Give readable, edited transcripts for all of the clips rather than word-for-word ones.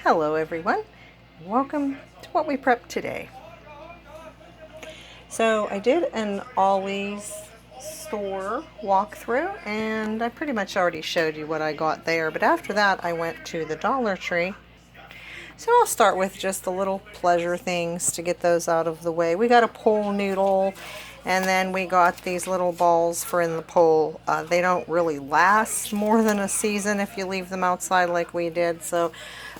Hello everyone, welcome to what we prepped today. So I did an Always store walkthrough and I pretty much already showed you what I got there, but after that I went to the Dollar Tree. So I'll start with just the little pleasure things to get those out of the way. We got a pool noodle, and then we got these little balls for in the pool. They don't really last more than a season if you leave them outside like we did, so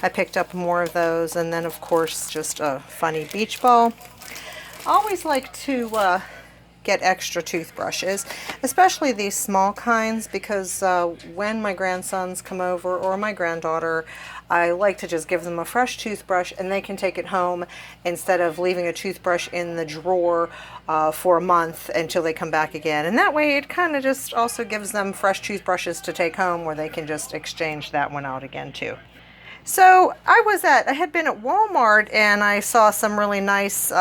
I picked up more of those. And then of course just a funny beach ball. I always like to get extra toothbrushes, especially these small kinds, because when my grandsons come over or my granddaughter, I like to just give them a fresh toothbrush and they can take it home instead of leaving a toothbrush in the drawer for a month until they come back again. And that way it kind of just also gives them fresh toothbrushes to take home where they can just exchange that one out again too. So I had been at Walmart and I saw some really nice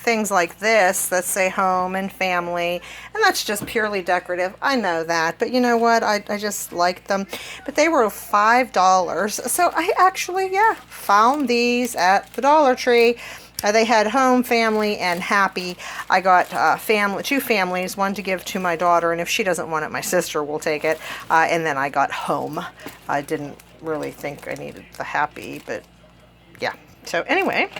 things like this that say home and family, and that's just purely decorative. I know that, but you know what? I just liked them. But they were $5. So I actually, found these at the Dollar Tree. They had home, family, and happy. I got two families, one to give to my daughter, and if she doesn't want it, my sister will take it. And then I got home. I didn't really think I needed the happy, but yeah. So anyway,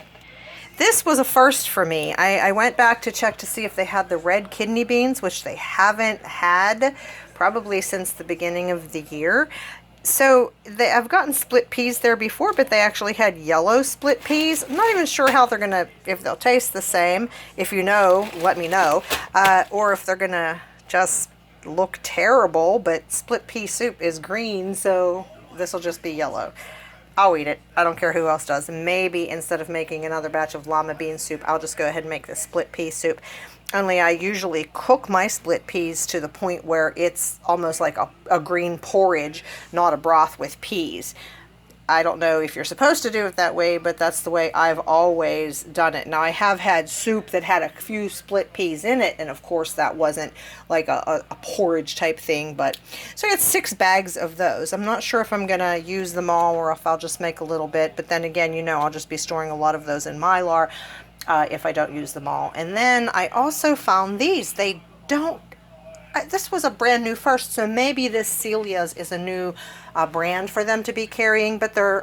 this was a first for me. I went back to check to see if they had the red kidney beans, which they haven't had probably since the beginning of the year. So I've gotten split peas there before, but they actually had yellow split peas. I'm not even sure how if they'll taste the same. If you know, let me know. Or if they're gonna just look terrible, but split pea soup is green, so this will just be yellow. I'll eat it. I don't care who else does. Maybe instead of making another batch of lima bean soup, I'll just go ahead and make this split pea soup. Only I usually cook my split peas to the point where it's almost like a green porridge, not a broth with peas. I don't know if you're supposed to do it that way, but that's the way I've always done it. Now, I have had soup that had a few split peas in it, and of course that wasn't like a porridge type thing, but so I got 6 bags of those. I'm not sure if I'm going to use them all or if I'll just make a little bit, but then again, you know, I'll just be storing a lot of those in Mylar if I don't use them all. And then I also found these. This was a brand new first, so maybe this Celia's is a new brand for them to be carrying, but they're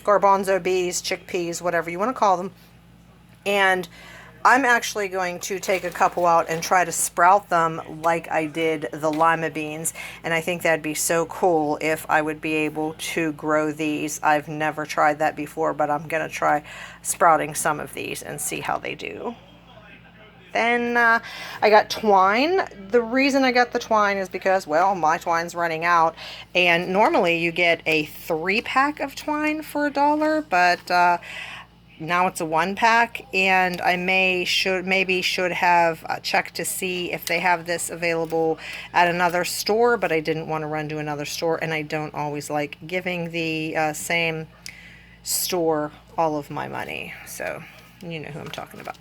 garbanzo beans, chickpeas, whatever you want to call them. And I'm actually going to take a couple out and try to sprout them like I did the lima beans, and I think that'd be so cool if I would be able to grow these. I've never tried that before, but I'm going to try sprouting some of these and see how they do. Then I got twine. The reason I got the twine is because, well, my twine's running out. And normally you get a 3-pack of twine for $1, but now it's a 1-pack. And I maybe should have checked to see if they have this available at another store, but I didn't want to run to another store. And I don't always like giving the same store all of my money. So you know who I'm talking about.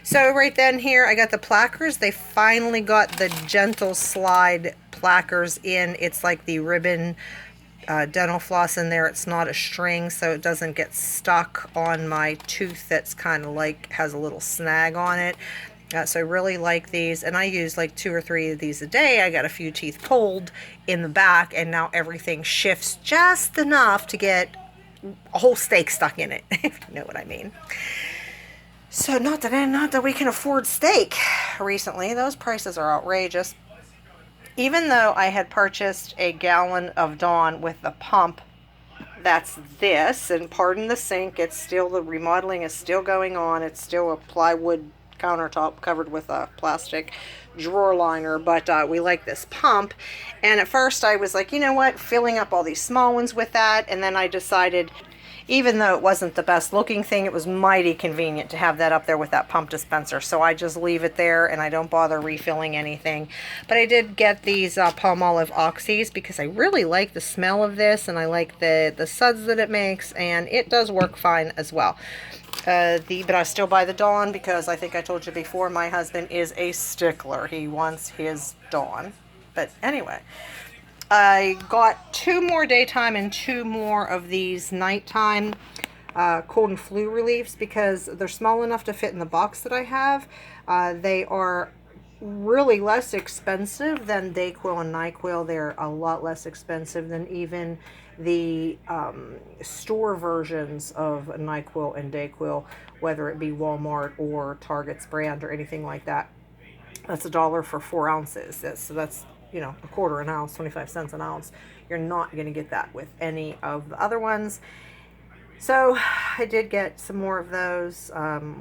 So right then here, I got the plackers. They finally got the gentle slide plackers in. It's like the ribbon dental floss in there. It's not a string, so it doesn't get stuck on my tooth that's kind of like has a little snag on it. So I really like these, and I use like 2 or 3 of these a day. I got a few teeth pulled in the back, and now everything shifts just enough to get a whole steak stuck in it, if you know what I mean. So not that we can afford steak recently. Those prices are outrageous. Even though I had purchased a gallon of Dawn with the pump, that's this, and pardon the sink, it's still, the remodeling is still going on. It's still a plywood countertop covered with a plastic drawer liner, but we like this pump. And at first I was like, you know what, filling up all these small ones with that, and then I decided, even though it wasn't the best looking thing, it was mighty convenient to have that up there with that pump dispenser. So I just leave it there and I don't bother refilling anything. But I did get these Palmolive Oxys because I really like the smell of this, and I like the suds that it makes, and it does work fine as well. But I still buy the Dawn because I think I told you before, my husband is a stickler. He wants his Dawn. But anyway, I got 2 more daytime and 2 more of these nighttime cold and flu reliefs because they're small enough to fit in the box that I have. They are really less expensive than Dayquil and NyQuil. They're a lot less expensive than even the store versions of NyQuil and Dayquil, whether it be Walmart or Target's brand or anything like that. That's $1 for 4 ounces. So that's, you know, a quarter an ounce, 25 cents an ounce. You're not going to get that with any of the other ones. So I did get some more of those.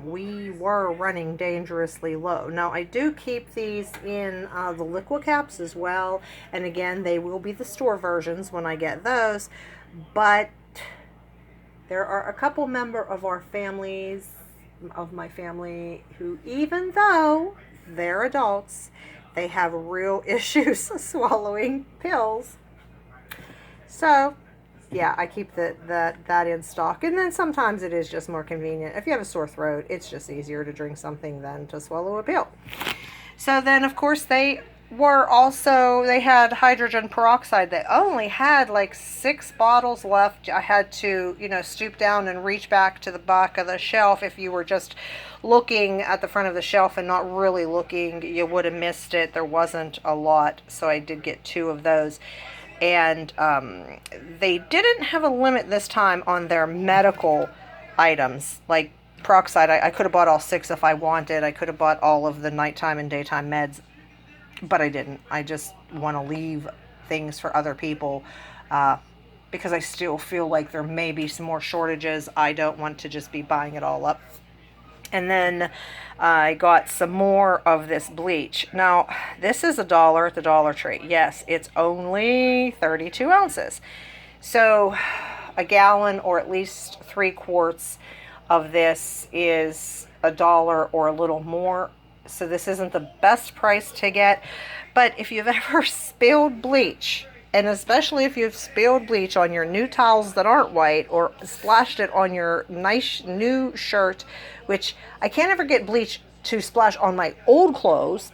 We were running dangerously low. Now I do keep these in the liquid caps as well. And again, they will be the store versions when I get those. But there are a couple member of our families, of my family, who even though they're adults, they have real issues swallowing pills. So yeah, I keep that in stock. And then sometimes it is just more convenient. If you have a sore throat, it's just easier to drink something than to swallow a pill. So then, of course, they had hydrogen peroxide. They only had like 6 bottles left. I had to, you know, stoop down and reach back to the back of the shelf. If you were just looking at the front of the shelf and not really looking, you would have missed it. There wasn't a lot, so I did get 2 of those. And they didn't have a limit this time on their medical items, like peroxide. I could have bought all 6 if I wanted. I could have bought all of the nighttime and daytime meds, but I didn't. I just want to leave things for other people because I still feel like there may be some more shortages. I don't want to just be buying it all up. And then I got some more of this bleach. Now, this is $1 at the Dollar Tree. Yes, it's only 32 ounces. So a gallon or at least 3 quarts of this is $1 or a little more. So this isn't the best price to get. But if you've ever spilled bleach, and especially if you've spilled bleach on your new towels that aren't white, or splashed it on your nice new shirt, which I can't ever get bleach to splash on my old clothes,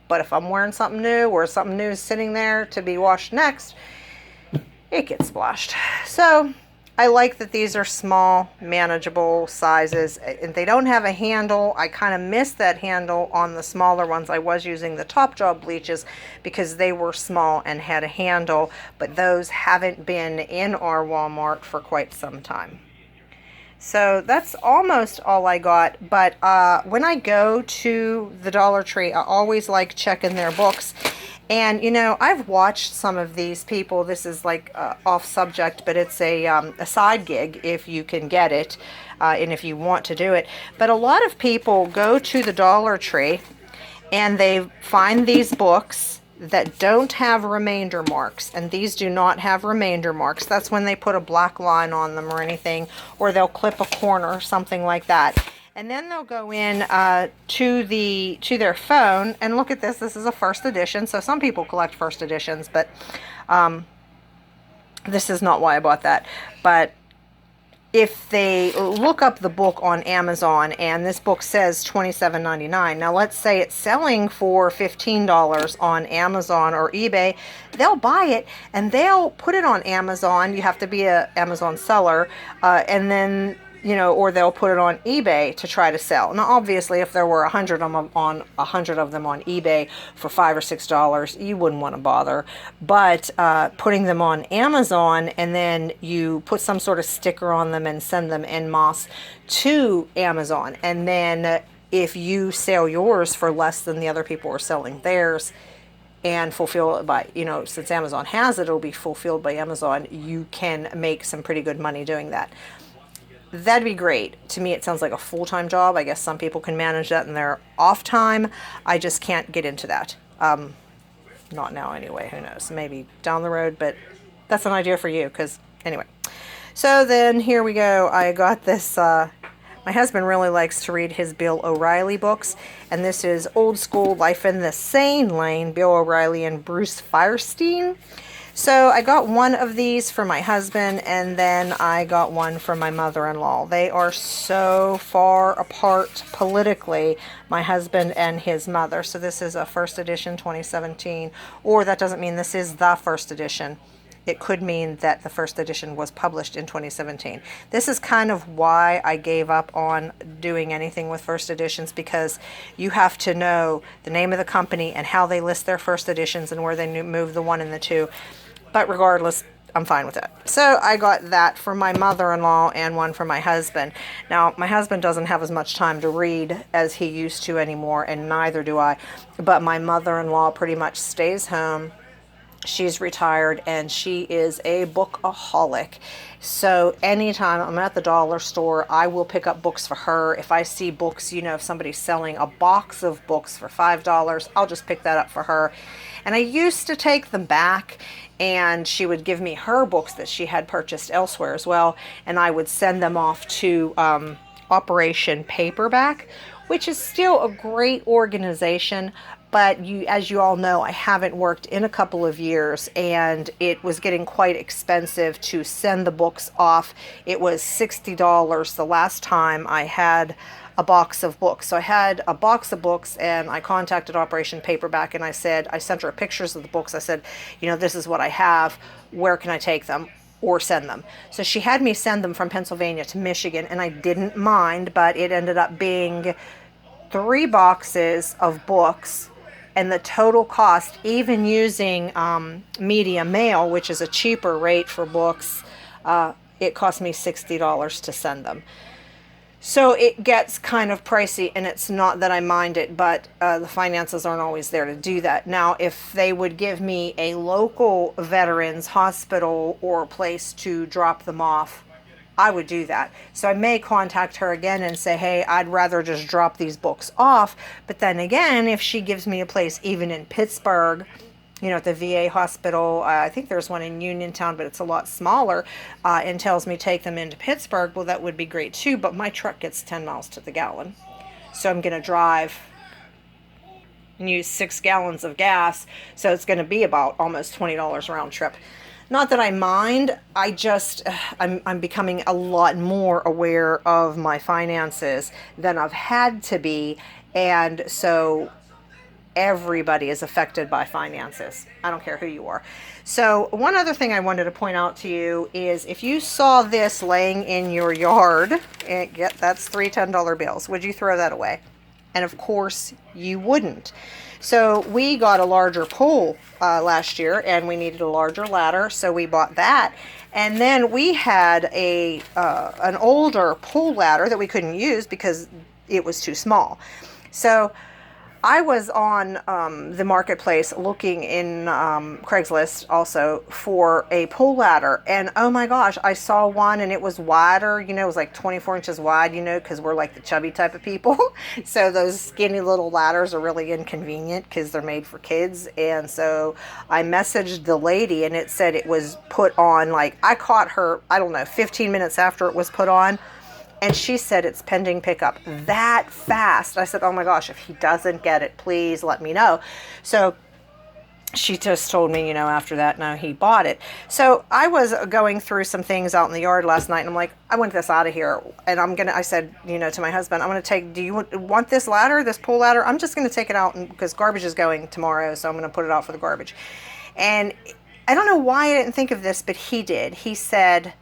but if I'm wearing something new or something new is sitting there to be washed next, it gets splashed. So I like that these are small, manageable sizes, and they don't have a handle. I kind of missed that handle on the smaller ones. I was using the top job bleaches because they were small and had a handle, but those haven't been in our Walmart for quite some time. So that's almost all I got. But when I go to the Dollar Tree, I always like checking their books. And, you know, I've watched some of these people. This is like off subject, but it's a side gig if you can get it and if you want to do it. But a lot of people go to the Dollar Tree and they find these books that don't have remainder marks, and these do not have remainder marks. That's when they put a black line on them or anything, or they'll clip a corner, something like that. And then they'll go in to their phone and look at this. This is a first edition, so some people collect first editions, but this is not why I bought that. But if they look up the book on Amazon and this book says $27.99, now let's say it's selling for $15 on Amazon or eBay, they'll buy it and they'll put it on Amazon. You have to be an Amazon seller, and then, you know, or they'll put it on eBay to try to sell. Now, obviously, if there were 100 of them on eBay for $5 or $6, you wouldn't want to bother. But putting them on Amazon, and then you put some sort of sticker on them and send them en masse to Amazon, and then if you sell yours for less than the other people are selling theirs, and fulfill it by, you know, since Amazon has it, it'll be fulfilled by Amazon. You can make some pretty good money doing that. That'd be great. To me, it sounds like a full-time job. I guess some people can manage that in their off time. I just can't get into that. Not now anyway. Who knows? Maybe down the road, but that's an idea for you, because anyway. So then here we go. I got this. My husband really likes to read his Bill O'Reilly books, and this is Old School Life in the Sane Lane, Bill O'Reilly and Bruce Firestein. So I got one of these for my husband, and then I got one for my mother-in-law. They are so far apart politically, my husband and his mother. So this is a first edition 2017, or that doesn't mean this is the first edition. it could mean that the first edition was published in 2017. This is kind of why I gave up on doing anything with first editions, because you have to know the name of the company and how they list their first editions and where they move the 1 and the 2. But regardless, I'm fine with it. So I got that for my mother-in-law and one for my husband. Now, my husband doesn't have as much time to read as he used to anymore, and neither do I. But my mother-in-law pretty much stays home. She's retired, and she is a bookaholic. So anytime I'm at the dollar store, I will pick up books for her. If I see books, if somebody's selling a box of books for $5, I'll just pick that up for her. And I used to take them back, and she would give me her books that she had purchased elsewhere as well, and I would send them off to Operation Paperback, which is still a great organization. But as you all know, I haven't worked in a couple of years, and it was getting quite expensive to send the books off. It was $60 the last time I had a box of books. So I had a box of books, and I contacted Operation Paperback, and I sent her pictures of the books. I said, this is what I have. Where can I take them or send them? So she had me send them from Pennsylvania to Michigan, and I didn't mind, but it ended up being 3 boxes of books. And the total cost, even using media mail, which is a cheaper rate for books, it cost me $60 to send them. So it gets kind of pricey, and it's not that I mind it, but the finances aren't always there to do that. Now, if they would give me a local veterans hospital or place to drop them off, I would do that. So I may contact her again and say, hey, I'd rather just drop these books off. But then again, if she gives me a place even in Pittsburgh, at the VA hospital, I think there's one in Uniontown, but it's a lot smaller, and tells me take them into Pittsburgh, well, that would be great too. But my truck gets 10 miles to the gallon. So I'm going to drive and use 6 gallons of gas. So it's going to be about almost $20 round trip. Not that I mind, I'm becoming a lot more aware of my finances than I've had to be, and so everybody is affected by finances. I don't care who you are. So one other thing I wanted to point out to you is, if you saw this laying in your yard, that's 3 $10 bills, would you throw that away? And of course you wouldn't. So we got a larger pole last year, and we needed a larger ladder, so we bought that. And then we had an older pole ladder that we couldn't use because it was too small. So I was on the marketplace looking in Craigslist also for a pole ladder, and oh my gosh, I saw one, and it was wider, it was like 24 inches wide, because we're like the chubby type of people. So those skinny little ladders are really inconvenient because they're made for kids. And so I messaged the lady, and it said it was put on, I caught her, 15 minutes after it was put on. And she said it's pending pickup that fast. I said, oh my gosh, if he doesn't get it, please let me know. So she just told me, after that, no, he bought it. So I was going through some things out in the yard last night, and I'm like, I want this out of here. And I said, to my husband, I'm going to take, do you want this ladder, this pole ladder? I'm just going to take it out because garbage is going tomorrow, so I'm going to put it out for the garbage. And I don't know why I didn't think of this, but he did. He said,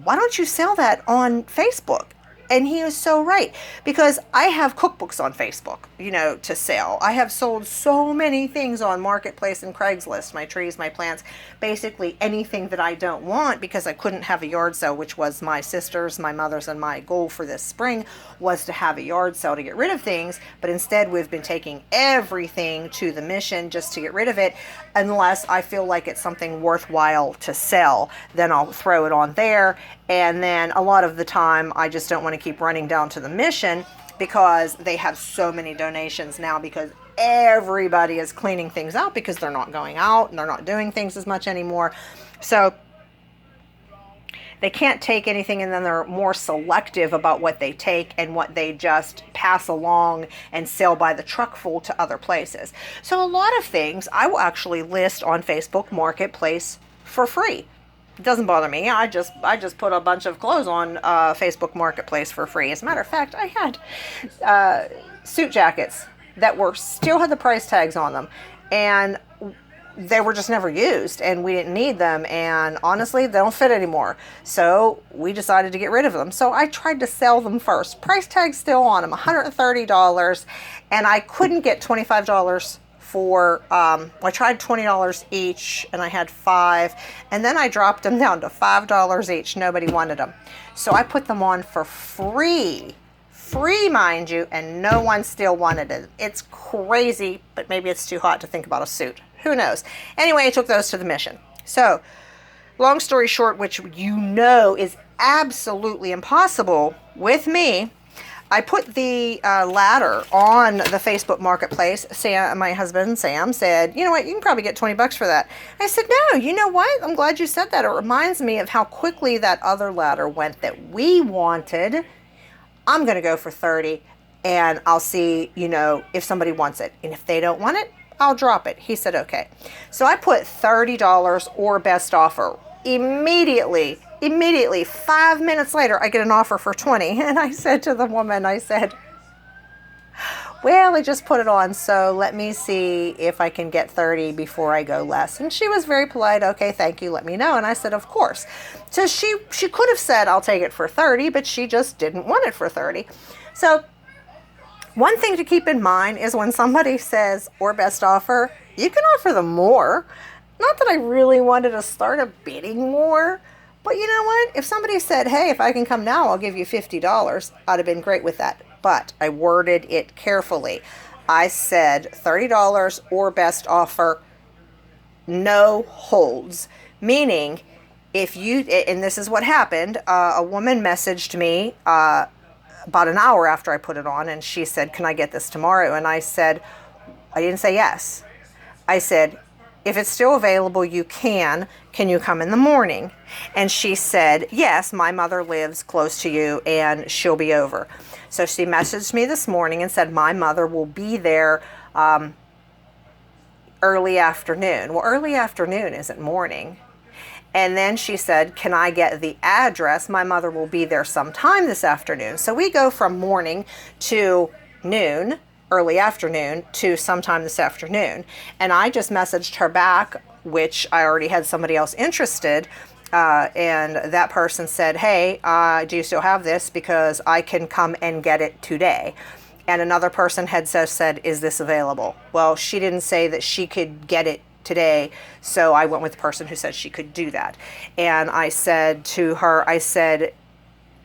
why don't you sell that on Facebook? And he was so right, because I have cookbooks on Facebook, to sell. I have sold so many things on Marketplace and Craigslist, my trees, my plants, basically anything that I don't want, because I couldn't have a yard sale, which was my sister's, my mother's, and my goal for this spring was to have a yard sale to get rid of things. But instead, we've been taking everything to the mission just to get rid of it. Unless I feel like it's something worthwhile to sell, then I'll throw it on there. And then a lot of the time, I just don't want to keep running down to the mission, because they have so many donations now, because everybody is cleaning things out because they're not going out and they're not doing things as much anymore. So they can't take anything, and then they're more selective about what they take and what they just pass along and sell by the truckful to other places. So a lot of things I will actually list on Facebook Marketplace for free. It doesn't bother me. I just put a bunch of clothes on Facebook Marketplace for free. As a matter of fact, I had suit jackets that still had the price tags on them, and they were just never used and we didn't need them, and honestly they don't fit anymore, so we decided to get rid of them. So I tried to sell them first, price tag still on them, $130, and I couldn't get $25 for I tried $20 each and I had 5, and then I dropped them down to $5 each. Nobody wanted them, so I put them on for free, mind you, and no one still wanted it. It's crazy, but maybe it's too hot to think about a suit. Who knows? Anyway, I took those to the mission. So, long story short, which you know is absolutely impossible with me, I put the ladder on the Facebook Marketplace. Sam, my husband, Sam, said, you know what, you can probably get 20 bucks for that. I said, no, you know what? I'm glad you said that. It reminds me of how quickly that other ladder went that we wanted. I'm going to go for 30, and I'll see, you know, if somebody wants it. And if they don't want it, I'll drop it. He said, okay. So I put $30 or best offer. Immediately, 5 minutes later, I get an offer for 20. And I said to the woman, I said, well, I just put it on, so let me see if I can get 30 before I go less. And she was very polite. Okay, thank you, let me know. And I said, of course. So she could have said, I'll take it for 30, but she just didn't want it for 30. So one thing to keep in mind is when somebody says, or best offer, you can offer them more. Not that I really wanted to start a bidding war, but you know what? If somebody said, hey, if I can come now, I'll give you $50, I'd have been great with that. But I worded it carefully. I said $30 or best offer, no holds. Meaning, if you, and this is what happened, a woman messaged me about an hour after I put it on, and she said, can I get this tomorrow? And I said, I didn't say yes. I said, if it's still available, you can you come in the morning? And she said, yes, my mother lives close to you and she'll be over. So she messaged me this morning and said, my mother will be there early afternoon. Well, early afternoon isn't morning. And then she said, can I get the address? My mother will be there sometime this afternoon. So we go from morning to noon, early afternoon, to sometime this afternoon. And I just messaged her back, which I already had somebody else interested. And that person said, hey, do you still have this? Because I can come and get it today. And another person had said, is this available? Well, she didn't say that she could get it today, so I went with the person who said she could do that. And I said to her, I said,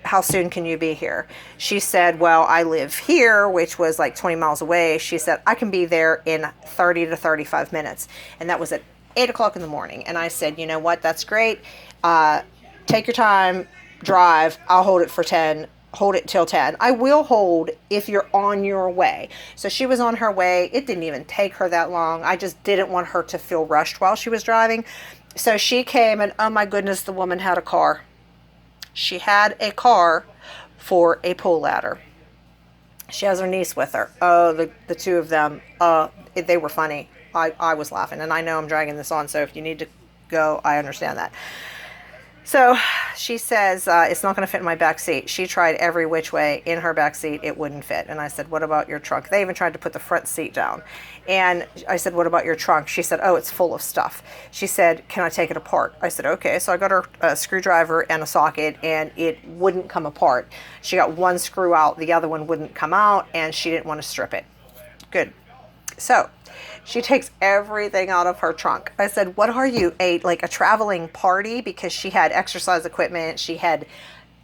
how soon can you be here? She said, well, I live here, which was like 20 miles away. She said, I can be there in 30 to 35 minutes. And that was at 8 o'clock in the morning. And I said, you know what, that's great. Take your time, drive. I'll hold it for 10. Hold it till 10. I will hold if you're on your way. So she was on her way. It didn't even take her that long. I just didn't want her to feel rushed while she was driving. So she came, and oh my goodness, the woman had a car. She had a car for a pull ladder. She has her niece with her. Oh, the two of them, they were funny. I was laughing, and I know I'm dragging this on, so if you need to go, I understand that. So she says, it's not going to fit in my back seat. She tried every which way in her back seat. It wouldn't fit. And I said, what about your trunk? They even tried to put the front seat down. And I said, what about your trunk? She said, oh, it's full of stuff. She said, can I take it apart? I said, okay. So I got her a screwdriver and a socket, and it wouldn't come apart. She got one screw out. The other one wouldn't come out, and she didn't want to strip it. Good. So she takes everything out of her trunk. I said, what are you, a traveling party? Because she had exercise equipment. She had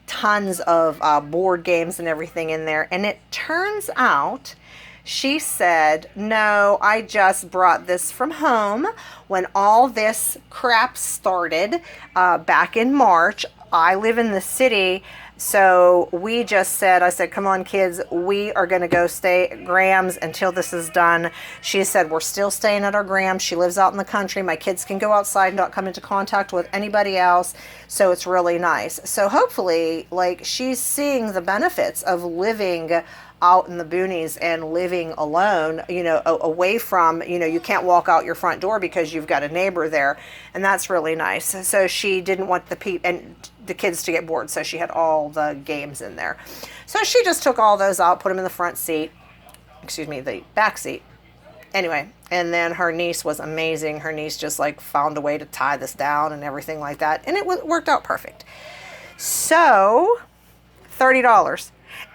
tons of board games and everything in there. And it turns out, she said, no, I just brought this from home when all this crap started back in March. I live in the city. So we just said, I said, come on, kids, we are going to go stay at Graham's until this is done. She said, we're still staying at our Graham's. She lives out in the country. My kids can go outside and not come into contact with anybody else. So it's really nice. So hopefully, she's seeing the benefits of living out in the boonies and living alone, away from, you can't walk out your front door because you've got a neighbor there. And that's really nice. So she didn't want the kids to get bored. So she had all the games in there. So she just took all those out, put them in the front seat, the back seat. Anyway, And then her niece was amazing. Her niece just like found a way to tie this down and everything like that. And it worked out perfect. So, $30.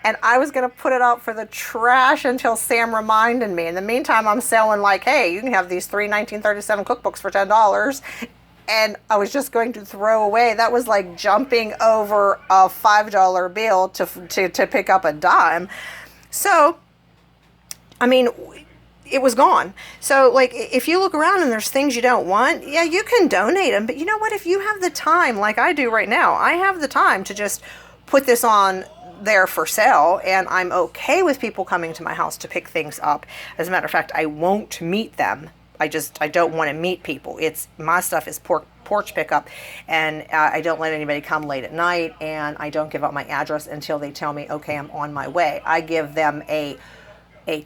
And I was going to put it out for the trash until Sam reminded me. In the meantime, I'm selling like, hey, you can have these 1937 cookbooks for $10. And I was just going to throw away. That was like jumping over a $5 bill to pick up a dime. So, I mean, it was gone. So like if you look around and there's things you don't want, yeah, you can donate them. But you know what? If you have the time, like I do right now, I have the time to just put this on there for sale, and I'm okay with people coming to my house to pick things up. As a matter of fact, I won't meet them. I don't want to meet people. It's my stuff is porch pickup, and I don't let anybody come late at night, and I don't give out my address until they tell me, okay, I'm on my way. I give them a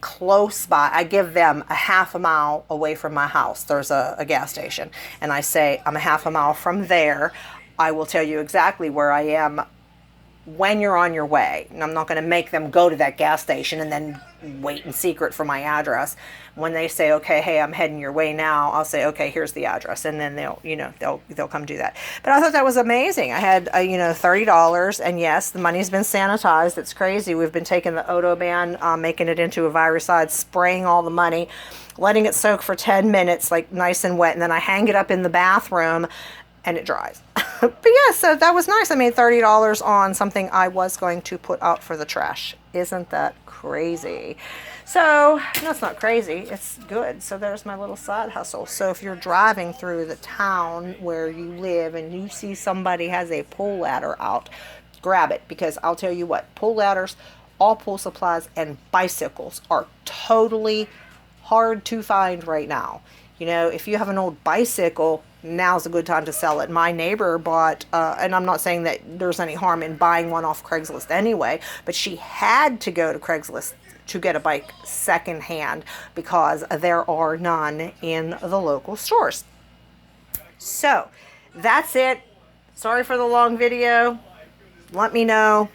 close by. I give them a half a mile away from my house. There's a gas station, and I say, I'm a half a mile from there. I will tell you exactly where I am when you're on your way. And I'm not going to make them go to that gas station and then wait in secret for my address. When they say, okay, hey, I'm heading your way now, I'll say, okay, here's the address. And then they'll come do that. But I thought that was amazing. I had, $30. And yes, the money's been sanitized. It's crazy. We've been taking the Odoban, making it into a viricide, spraying all the money, letting it soak for 10 minutes, like nice and wet. And then I hang it up in the bathroom and it dries. But yeah, so that was nice. I made $30 on something I was going to put out for the trash. Isn't that crazy? So, no, it's not crazy. It's good. So there's my little side hustle. So if you're driving through the town where you live and you see somebody has a pull ladder out, grab it. Because I'll tell you what, pull ladders, all pool supplies, and bicycles are totally hard to find right now. If you have an old bicycle, now's a good time to sell it. My neighbor bought, and I'm not saying that there's any harm in buying one off Craigslist anyway, but she had to go to Craigslist to get a bike secondhand because there are none in the local stores. So that's it. Sorry for the long video. Let me know.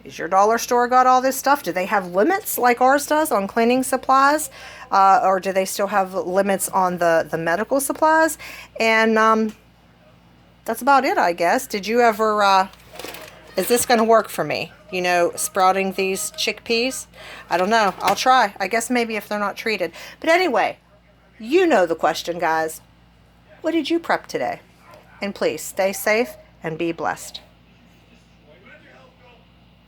Is your dollar store got all this stuff? Do they have limits like ours does on cleaning supplies? Or do they still have limits on the medical supplies? And that's about it, I guess. Did you ever, is this going to work for me? Sprouting these chickpeas? I don't know. I'll try. I guess maybe if they're not treated. But anyway, you know the question, guys. What did you prep today? And please stay safe and be blessed.